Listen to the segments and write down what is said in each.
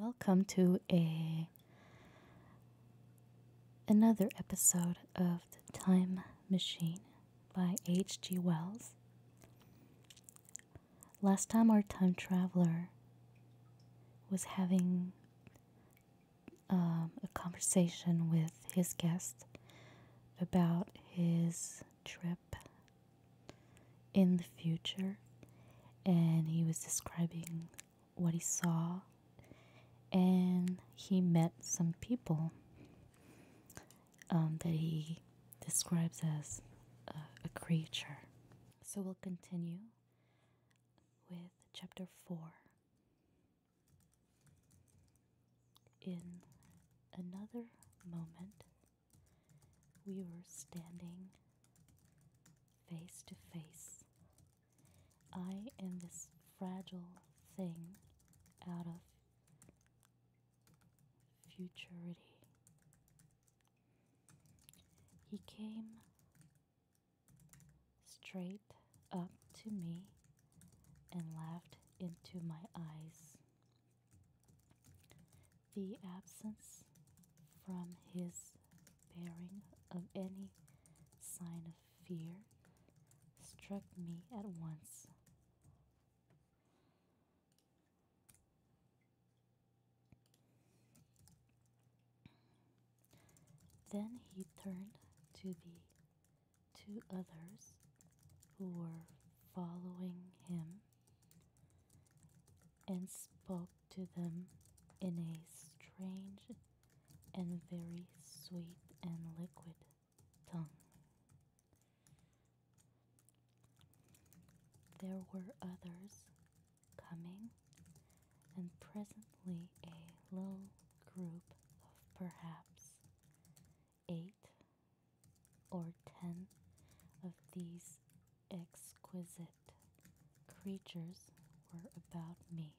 Welcome to another episode of The Time Machine by H.G. Wells. Last time our time traveler was having a conversation with his guest about his trip in the future, and he was describing what he saw, and he met some people that he describes as a creature. So we'll continue with chapter 4. In another moment, we were standing face to face. I and this fragile thing out of futurity. He came straight up to me and laughed into my eyes. The absence from his bearing of any sign of fear struck me at once. Then he turned to the two others who were following him and spoke to them in a strange and very sweet and liquid tongue. There were others coming, and presently a little group of perhaps 8 or 10 of these exquisite creatures were about me.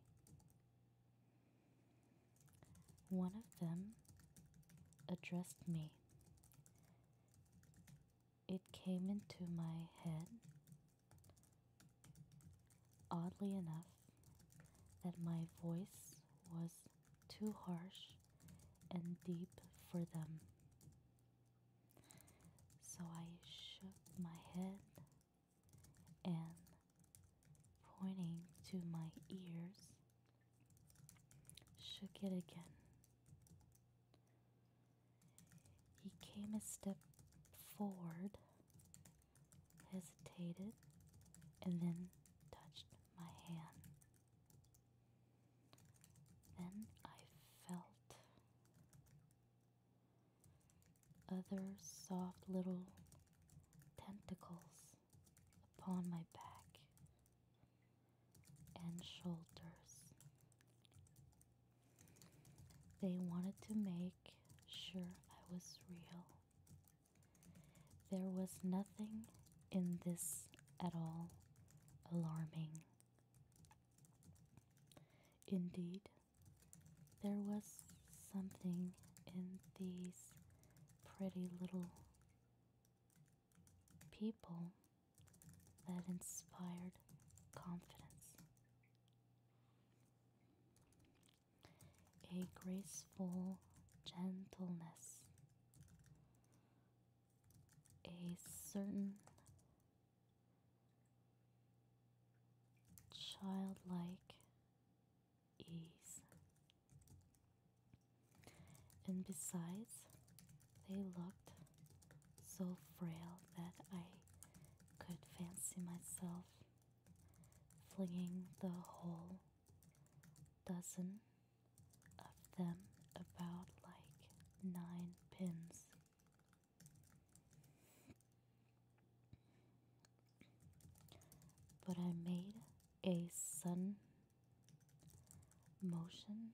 One of them addressed me. It came into my head, oddly enough, that my voice was too harsh and deep for them. So I shook my head and, pointing to my ears, shook it again. He came a step forward, hesitated, and then touched my hand. Then I felt other soft little tentacles upon my back and shoulders. They wanted to make sure I was real. There was nothing in this at all alarming. Indeed, there was something in these pretty little people that inspired confidence. A graceful gentleness, a certain childlike ease. And besides, they looked so frail that I could fancy myself flinging the whole dozen of them about like 9 pins. But I made a sudden motion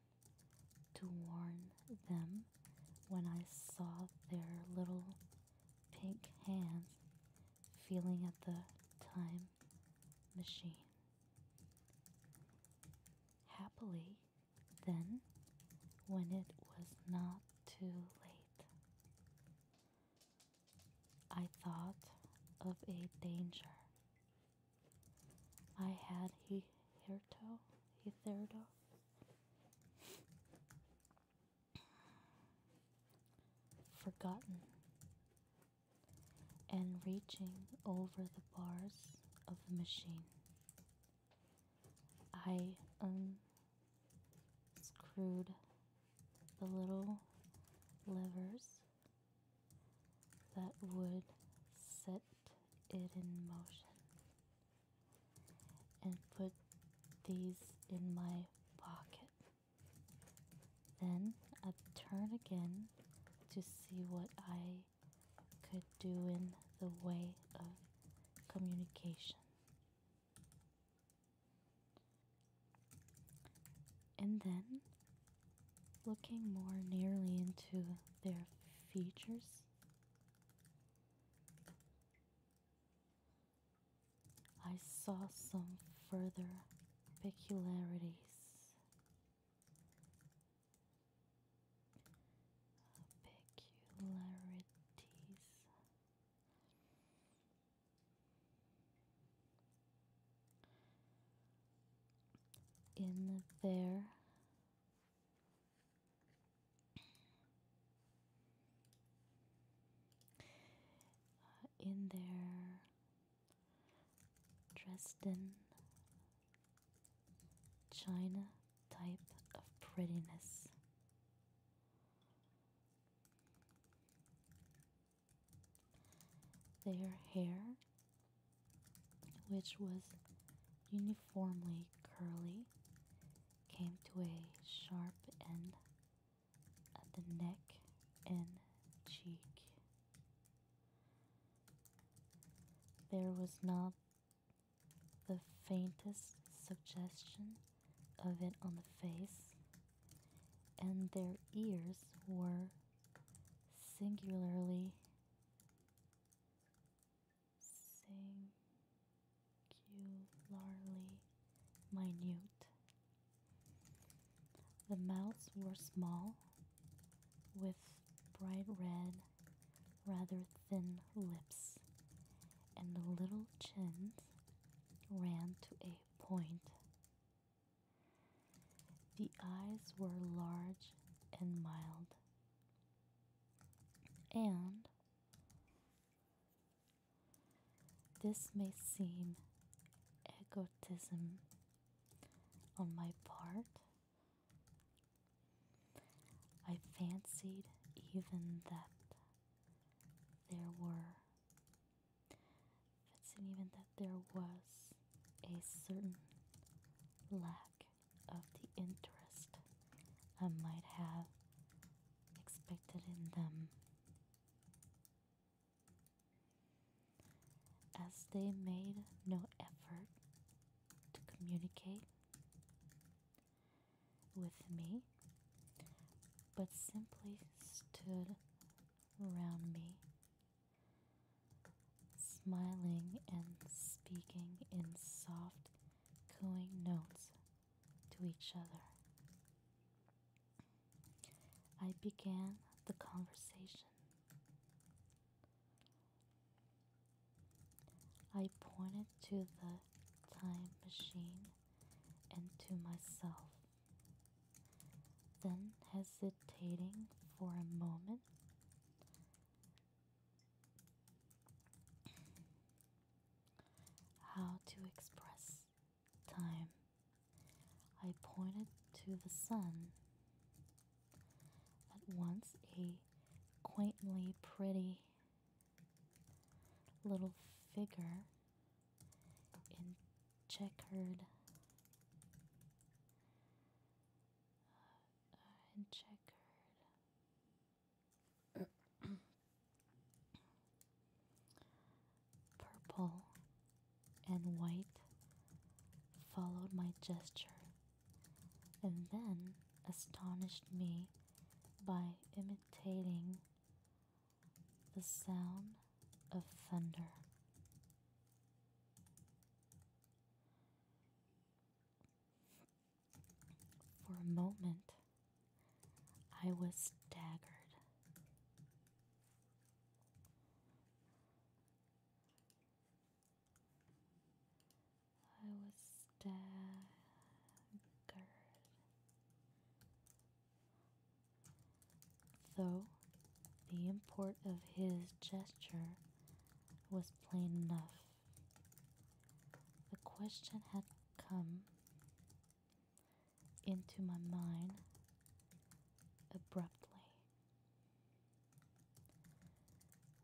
to warn them when I saw their little pink hands feeling at the time machine. Happily, then, when it was not too late, I thought of a danger. I had hitherto forgotten, and reaching over the bars of the machine, I unscrewed the little levers that would set it in motion and put these in my pocket. Then I'd turn again to see what I could do in the way of communication. And then, looking more nearly into their features, I saw some further peculiarities. In their Dresden China type of prettiness. Their hair, which was uniformly curly, came to a sharp end at the neck and cheek. There was not the faintest suggestion of it on the face, and their ears were singularly minute. The mouths were small, with bright red, rather thin lips, and the little chins ran to a point. The eyes were large and mild, and this may seem egotism on my part. I fancied even that there was a certain lack of the interest I might have expected in them, as they made no effort to communicate with me, but simply stood around me, smiling and speaking in soft, cooing notes to each other. I began the conversation. I pointed to the time machine and to myself. Then, hesitating for a moment, how to express time, I pointed to the sun, at once a quaintly pretty little figure in checkered purple and white, followed my gesture, and then astonished me by imitating the sound of thunder. For a moment, I was staggered. Though the import of his gesture was plain enough. The question had come into my mind abruptly.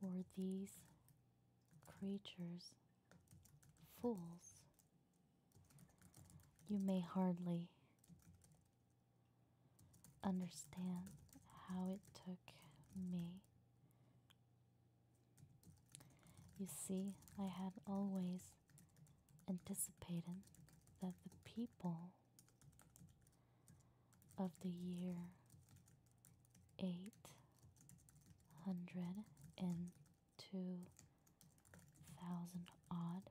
Were these creatures fools? You may hardly understand how it took me. You see, I had always anticipated that the people of the year 802,000 odd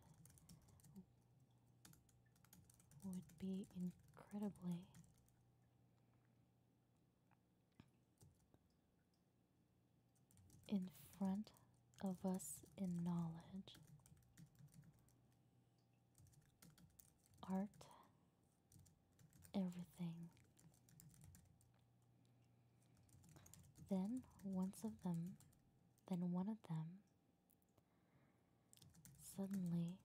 would be incredibly in front of us in knowledge, art, everything. Then one of them suddenly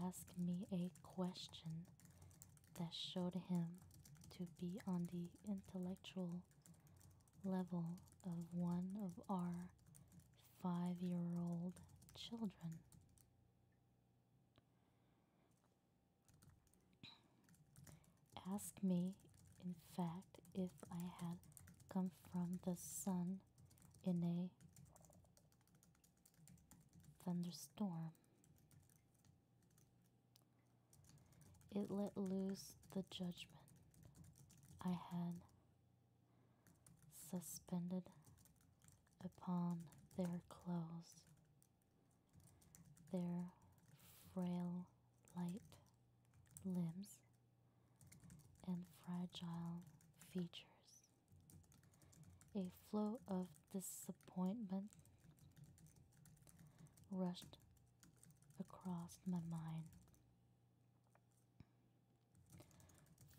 asked me a question that showed him to be on the intellectual level of one of our 5-year-old children. Asked me, in fact, if I had come from the sun in a thunderstorm. It let loose the judgment I had suspended upon their clothes, their frail, light limbs, and fragile features. A flow of disappointment rushed across my mind.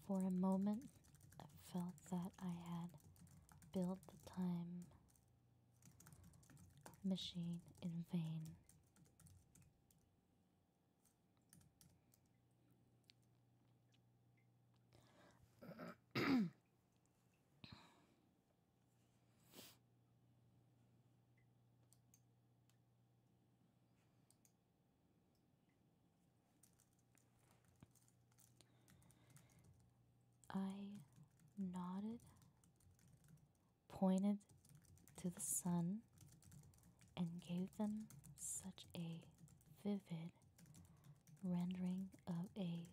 For a moment, I felt that I had built the time machine in vain. I nodded, pointed to the sun, and gave them such a vivid rendering of a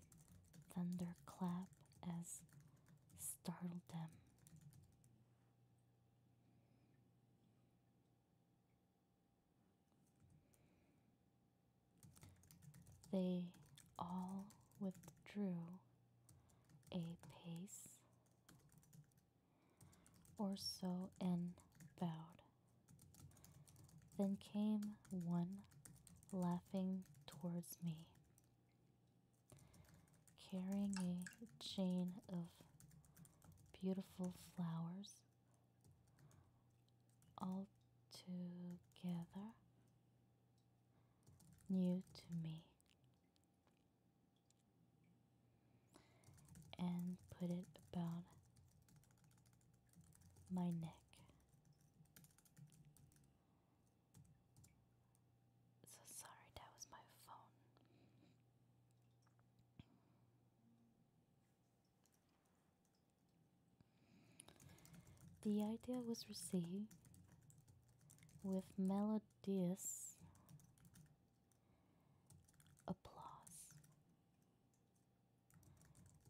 thunderclap as startled them. They all withdrew a pace or so and bowed. Then came one laughing towards me, carrying a chain of beautiful flowers, altogether new to me, and put it about my neck. So sorry, that was my phone. The idea was received with melodious applause,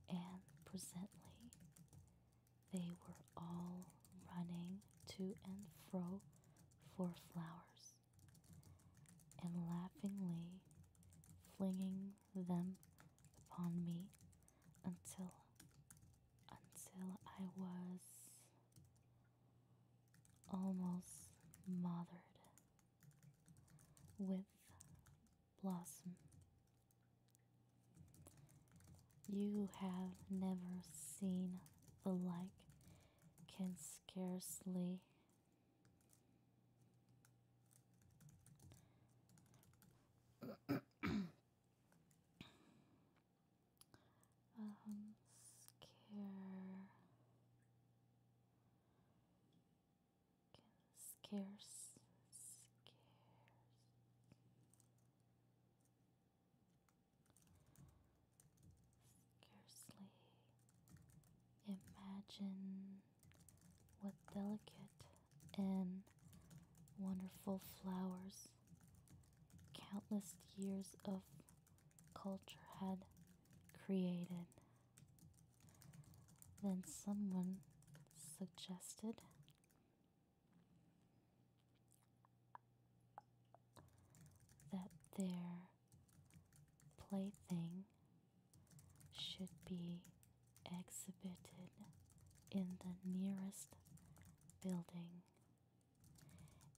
and presently they were all running to and fro for flowers, and laughingly flinging them upon me until I was almost smothered with blossom. You have never seen the like, can scarcely scarcely imagine what delicate and wonderful flowers countless years of culture had created. Then someone suggested that their plaything should be exhibited in the nearest building,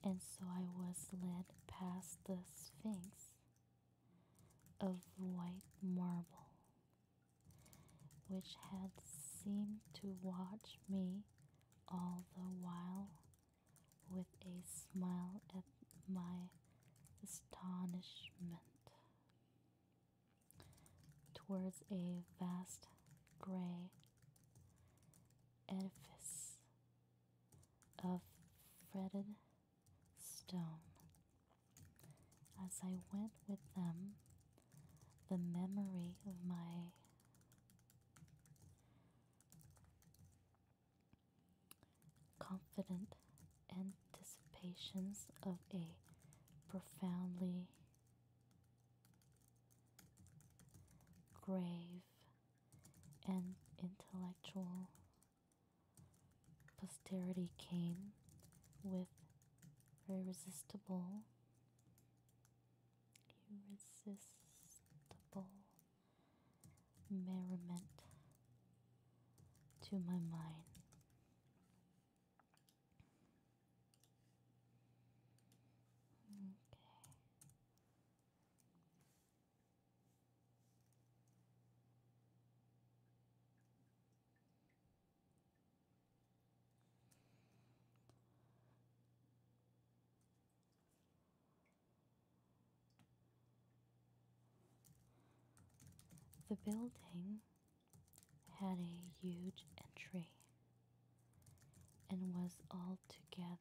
and so I was led past the Sphinx of white marble, which had seemed to watch me all the while with a smile at my astonishment, towards a vast gray edifice of fretted stone. As I went with them, the memory of my confident anticipations of a profoundly grave and intellectual posterity came with irresistible merriment to my mind. Okay. The building had a huge entry and was altogether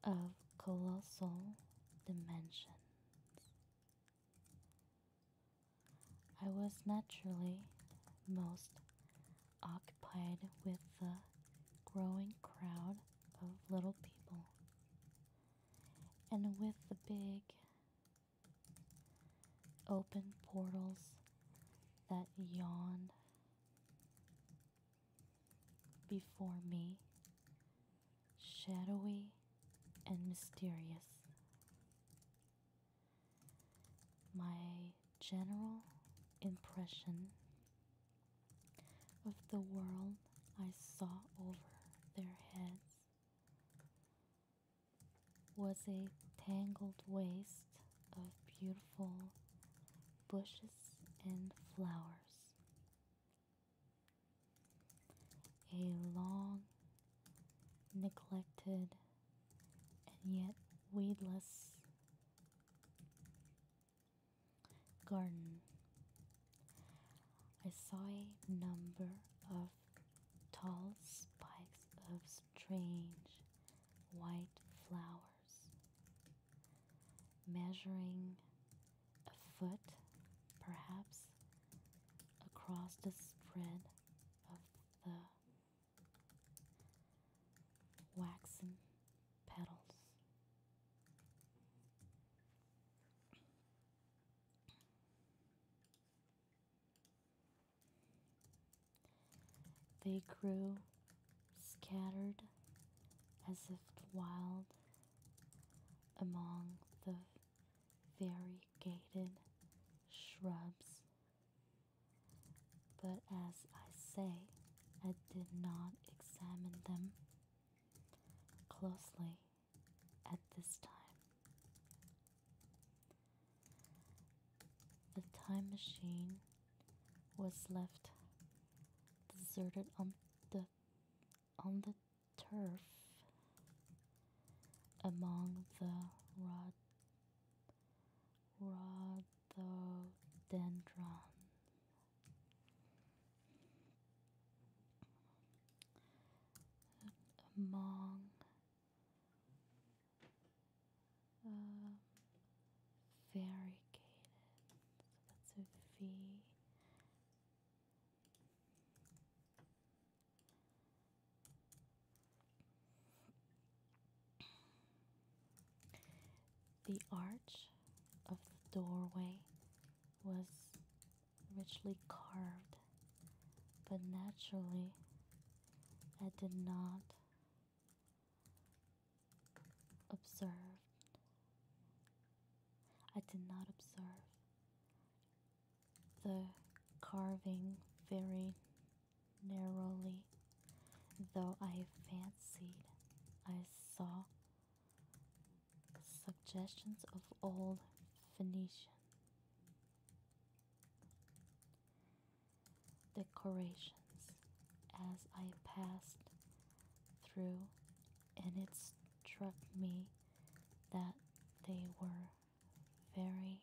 of colossal dimensions. I was naturally most occupied with the growing crowd of little people, and with the big open portals that yawned before me, shadowy and mysterious. My general impression of the world I saw over their heads was a tangled waste of beautiful bushes and flowers, a long, neglected, and yet weedless garden. I saw a number of tall spikes of strange white flowers, measuring a foot perhaps across the spread of the waxen petals. They grew scattered as if wild among the variegated shrubs, but as I say, I did not examine them closely at this time. The time machine was left deserted on the turf among the rhododendron. The arch of the doorway was richly carved, but naturally I did not observe. I did not observe the carving very narrowly, though I fancied I saw suggestions of old Phoenician decorations as I passed through, and it struck me that they were very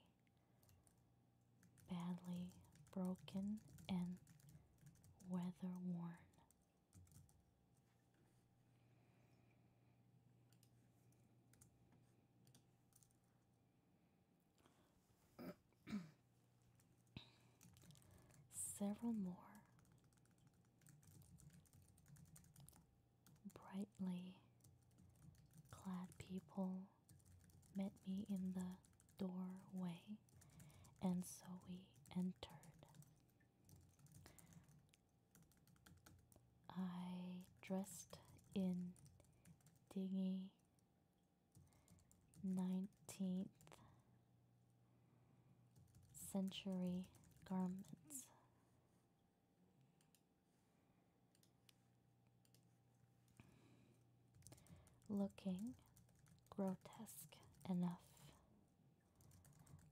badly broken and weather worn. Several more brightly clad people met me in the doorway, and so we entered. I dressed in dingy 19th century garments, looking grotesque enough,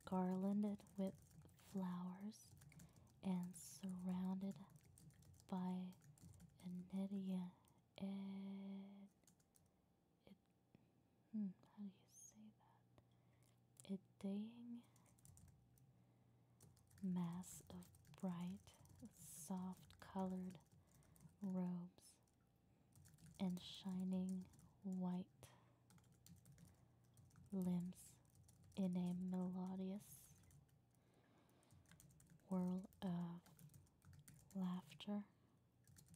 garlanded with flowers and surrounded by a meridian. How do you say that? A daying mass of bright, soft colored robes and shining white limbs in a melodious whirl of laughter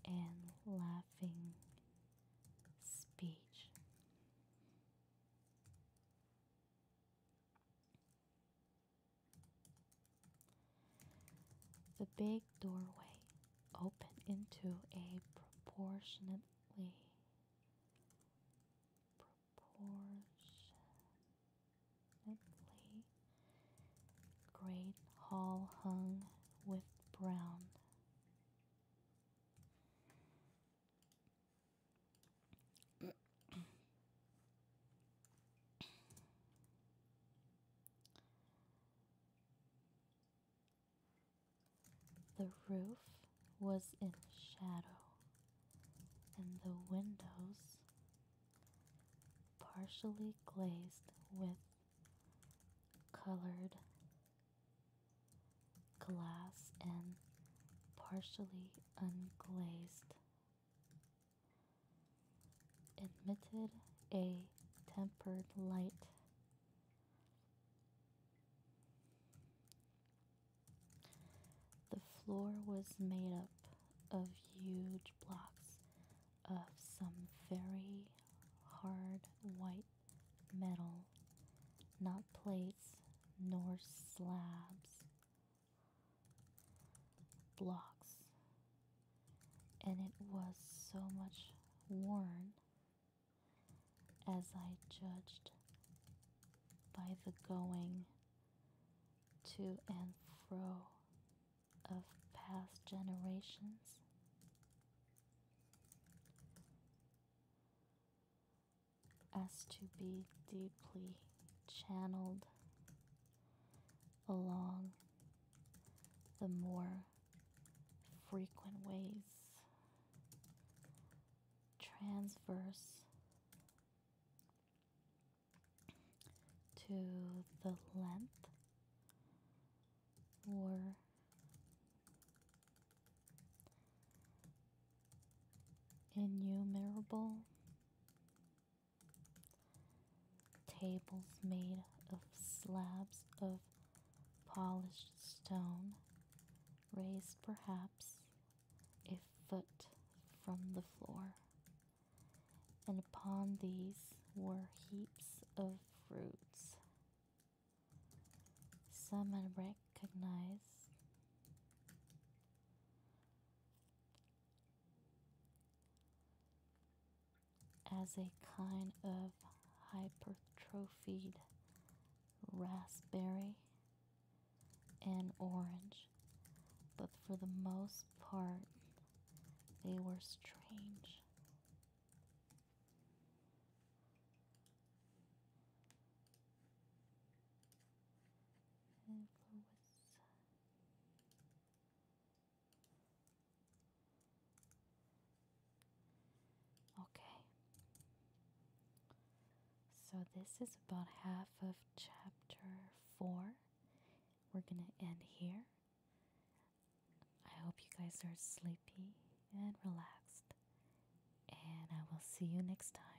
and laughing speech. The big doorway opened into a proportionately great hall hung with brown The roof was in shadow, and the windows, partially glazed with colored glass and partially unglazed, emitted a tempered light. The floor was made up of huge blocks of some very hard white metal, not plates nor slabs, blocks, and it was so much worn, as I judged by the going to and fro of past generations, as to be deeply channeled along the more frequent ways, transverse to the length or innumerable tables made of slabs of polished stone, raised perhaps a foot from the floor, and upon these were heaps of fruits, some I recognize as a kind of hypertrophied raspberry and orange, but for the most part, they were strange. Influence. Okay, so this is about half of chapter 4. We're gonna end here. I hope you guys are sleepy and relaxed, and I will see you next time.